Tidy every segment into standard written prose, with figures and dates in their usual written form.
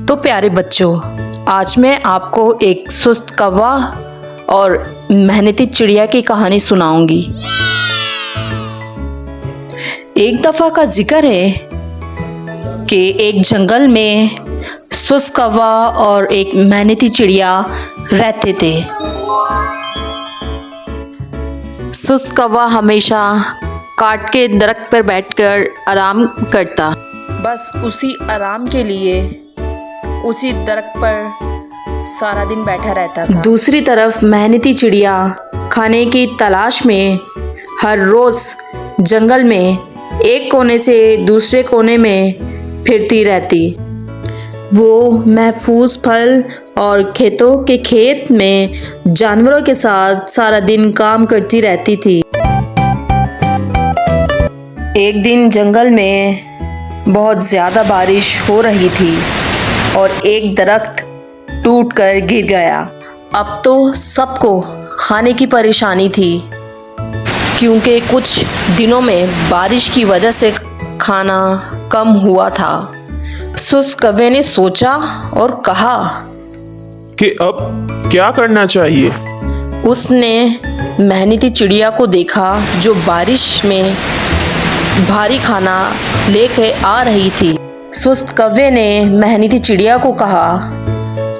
तो प्यारे बच्चों, आज मैं आपको एक सुस्त कौवा और मेहनती चिड़िया की कहानी सुनाऊंगी। एक दफ़ा का जिक्र है कि एक जंगल में सुस्त कौवा और एक मेहनती चिड़िया रहते थे। सुस्त कौवा हमेशा काट के दरख्त पर बैठकर आराम करता, बस उसी आराम के लिए उसी दरख्त पर सारा दिन बैठा रहता था। दूसरी तरफ मेहनती चिड़िया खाने की तलाश में हर रोज़ जंगल में एक कोने से दूसरे कोने में फिरती रहती। वो महफूज फल और खेतों के खेत में जानवरों के साथ सारा दिन काम करती रहती थी। एक दिन जंगल में बहुत ज़्यादा बारिश हो रही थी और एक दरख्त टूटकर गिर गया। अब तो सबको खाने की परेशानी थी, क्योंकि कुछ दिनों में बारिश की वजह से खाना कम हुआ था। सुस्त कौवे ने सोचा और कहा कि अब क्या करना चाहिए। उसने मेहनती चिड़िया को देखा जो बारिश में भारी खाना लेके आ रही थी। सुस्त कौवे ने मेहनती चिड़िया को कहा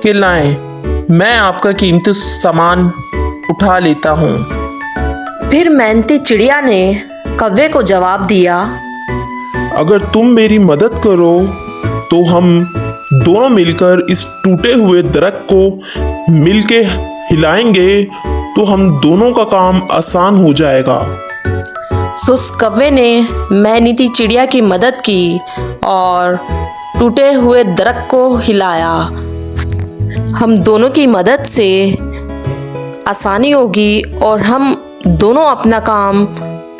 कि लाएं, मैं आपका कीमती सामान उठा लेता हूँ। फिर मेहनती चिड़िया ने कौवे को जवाब दिया, अगर तुम मेरी मदद करो तो हम दोनों मिलकर इस टूटे हुए दरख्त को मिलके हिलाएंगे तो हम दोनों का काम आसान हो जाएगा। सुस्त कौवे ने मेहनती चिड़िया की मदद की और टूटे हुए दरख्त को हिलाया। हम दोनों की मदद से आसानी होगी और हम दोनों अपना काम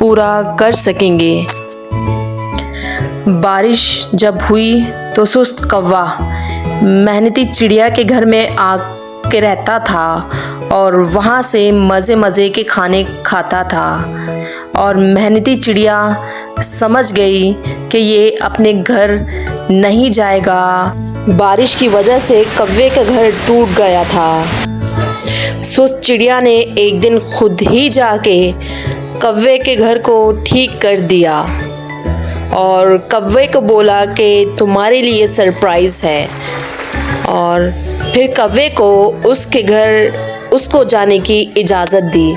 पूरा कर सकेंगे। बारिश जब हुई तो सुस्त कौवा मेहनती चिड़िया के घर में आके रहता था और वहाँ से मज़े के खाने खाता था। और मेहनती चिड़िया समझ गई कि ये अपने घर नहीं जाएगा। बारिश की वजह से कौवे का घर टूट गया था। सुस्त चिड़िया ने एक दिन खुद ही जाके कौवे के घर को ठीक कर दिया और कौवे को बोला कि तुम्हारे लिए सरप्राइज़ है, और फिर कौवे को उसके घर उसको जाने की इजाज़त दी।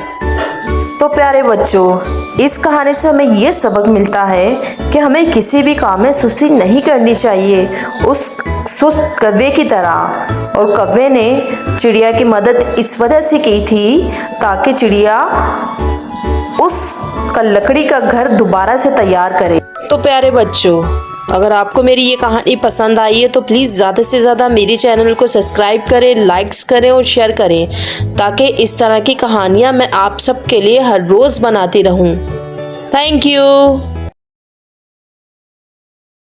तो प्यारे बच्चों, इस कहानी से हमें ये सबक मिलता है कि हमें किसी भी काम में सुस्ती नहीं करनी चाहिए, उस सुस्त कौवे की तरह। और कौवे ने चिड़िया की मदद इस वजह से की थी ताकि चिड़िया उसका लकड़ी का घर दोबारा से तैयार करे। तो प्यारे बच्चों, अगर आपको मेरी ये कहानी पसंद आई है तो प्लीज़ ज़्यादा से ज़्यादा मेरे चैनल को सब्सक्राइब करें, लाइक्स करें और शेयर करें, ताकि इस तरह की कहानियाँ मैं आप सब के लिए हर रोज़ बनाती रहूँ। Thank you.